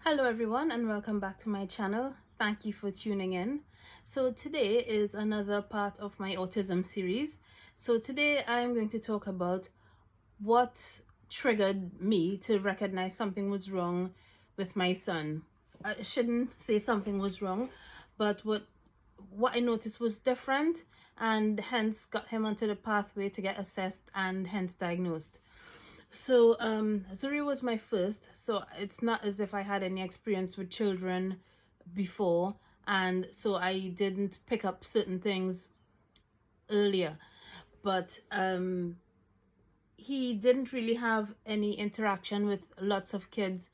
Hello everyone and welcome back to my channel. Thank you for tuning in. So today is another part of my autism series. So today I'm going to talk about what triggered me to recognize something was wrong with my son. I shouldn't say something was wrong, but what I noticed was different and hence got him onto the pathway to get assessed and hence diagnosed. So Zuri was my first, so it's not as if I had any experience with children before, and so I didn't pick up certain things earlier. But he didn't really have any interaction with lots of kids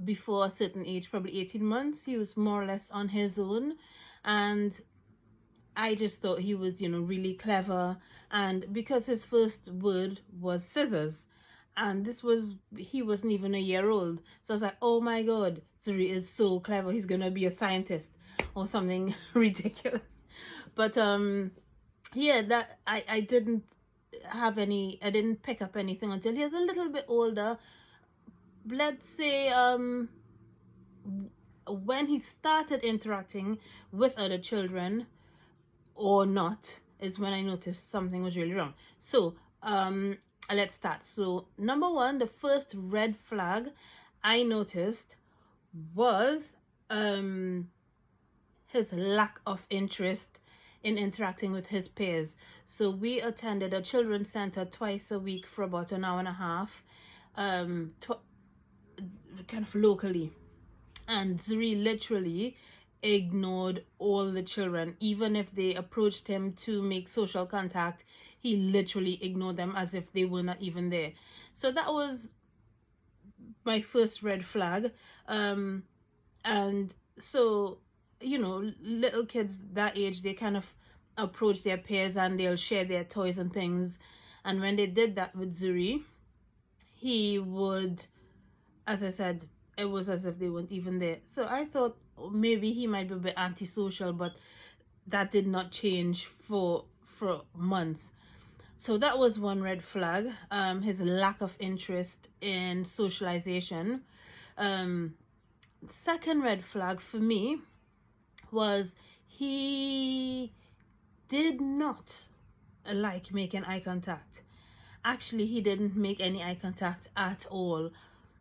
before a certain age, probably 18 months. He was more or less on his own, and I just thought he was, really clever. And because his first word was scissors, and he wasn't even a year old. So I was like, oh my God, Zuri is so clever. He's going to be a scientist or something ridiculous. But yeah, that I didn't I didn't pick up anything until he was a little bit older. Let's say when he started interacting with other children, or not, is when I noticed something was really wrong. So let's start. So number one, the first red flag I noticed was his lack of interest in interacting with his peers. So we attended a children's center twice a week for about an hour and a half, kind of locally, and Zuri literally ignored all the children. Even if they approached him to make social contact, he literally ignored them as if they were not even there. So that was my first red flag. And so, little kids that age, they kind of approach their peers and they'll share their toys and things. And when they did that with Zuri, he would, as I said, it was as if they weren't even there. So I thought maybe he might be a bit antisocial, but that did not change for months. So that was one red flag, his lack of interest in socialization. Second red flag for me was he did not like making eye contact. Actually, he didn't make any eye contact at all,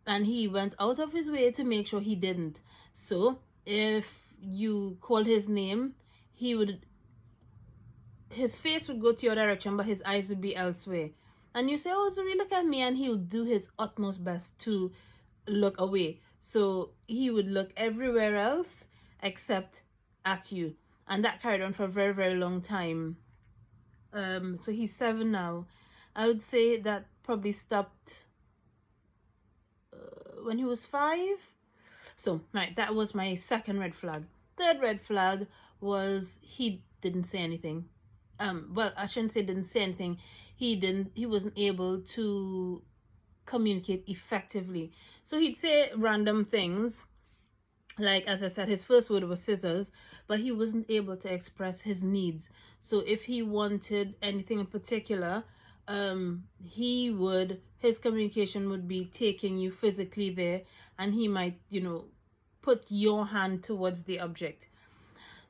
and he went out of his way to make sure he didn't. So if you called his name, his face would go to your direction, but his eyes would be elsewhere. And you say, oh, Zuri, look at me, and he would do his utmost best to look away. So he would look everywhere else except at you. And that carried on for a very, very long time. So he's 7 now. I would say that probably stopped when he was 5. So, right, that was my second red flag. Third red flag was he didn't say anything. Well, I shouldn't say didn't say anything. He wasn't able to communicate effectively. So he'd say random things. Like, as I said, his first word was scissors, but he wasn't able to express his needs. So if he wanted anything in particular, his communication would be taking you physically there, and he might, put your hand towards the object.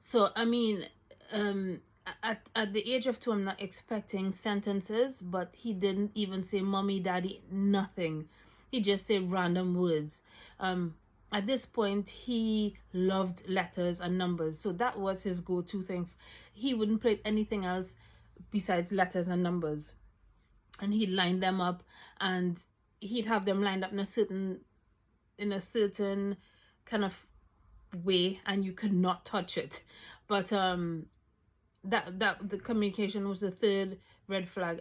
So, I mean, at the age of 2, I'm not expecting sentences, but he didn't even say mommy, daddy, nothing. He just said random words. At this point, he loved letters and numbers, so that was his go-to thing. He wouldn't play anything else besides letters and numbers, and he'd line them up, and he'd have them lined up in a certain kind of way, and you could not touch it. But that the communication was the third red flag.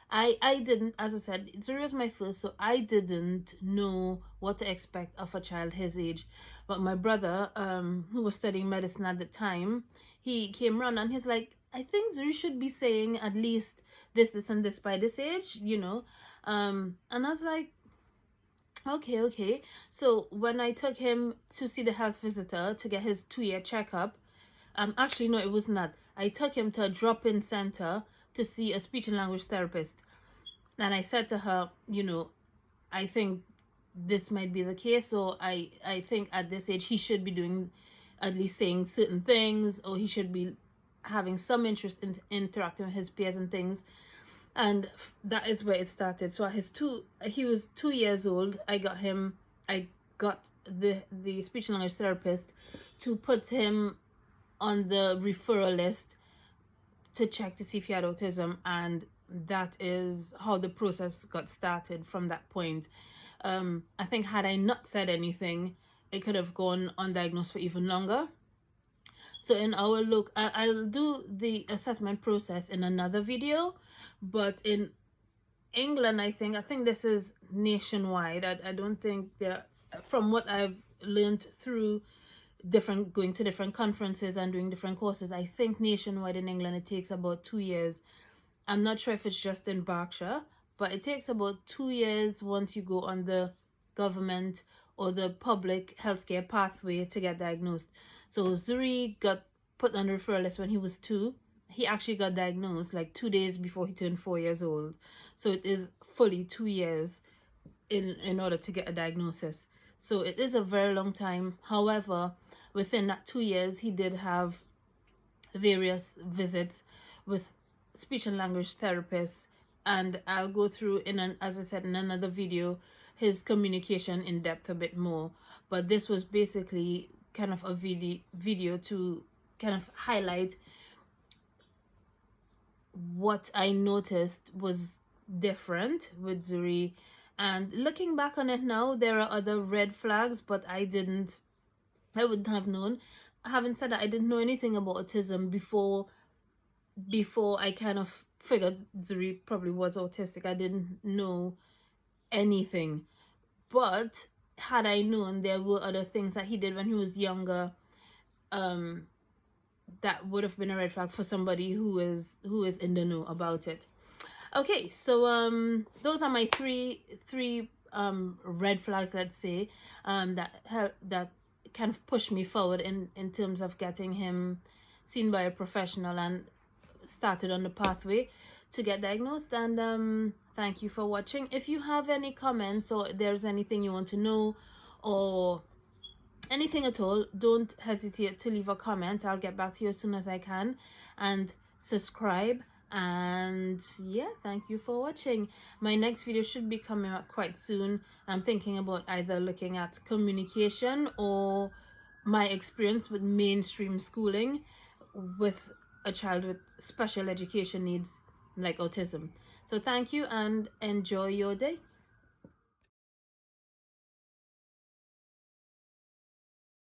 I didn't, as I said, Zuri was my first, so I didn't know what to expect of a child his age. But my brother, who was studying medicine at the time, he came around and he's like, I think Zuri should be saying at least this, and this by this age, and I was like, okay. So when I took him to see the health visitor to get his 2-year checkup, actually no, it was not. I took him to a drop-in center to see a speech and language therapist, and I said to her, I think this might be the case. So I think at this age he should be doing, at least saying certain things, or he should be having some interest in interacting with his peers and things. And that is where it started. So at he was 2 years old. I got the speech and language therapist to put him on the referral list to check to see if he had autism, and that is how the process got started from that point. I think had I not said anything, it could have gone undiagnosed for even longer. So in our look, I'll do the assessment process in another video, but in England, I think this is nationwide. I don't think there, from what I've learned through going to different conferences and doing different courses, I think nationwide in England it takes about 2 years. I'm not sure if it's just in Berkshire, but it takes about 2 years once you go on the government or the public healthcare pathway to get diagnosed. So Zuri got put on the referral list when he was 2. He actually got diagnosed like 2 days before he turned 4 years old. So it is fully 2 years in order to get a diagnosis. So it is a very long time. However, within that 2 years, he did have various visits with speech and language therapists, and I'll go through as I said in another video, his communication in depth a bit more. But this was basically kind of a video to kind of highlight what I noticed was different with Zuri. And looking back on it now, there are other red flags, but I wouldn't have known. Having said that, I didn't know anything about autism before I kind of figured Zuri probably was autistic. I didn't know anything. But had I known there were other things that he did when he was younger, that would have been a red flag for somebody who is in the know about it. Okay, so those are my three red flags, let's say, that kind of pushed me forward in terms of getting him seen by a professional and started on the pathway to get diagnosed. And thank you for watching. If you have any comments or there's anything you want to know or anything at all, don't hesitate to leave a comment. I'll get back to you as soon as I can. And subscribe. And yeah, thank you for watching. My next video should be coming out quite soon. I'm thinking about either looking at communication or my experience with mainstream schooling with a child with special education needs like autism. So thank you and enjoy your day.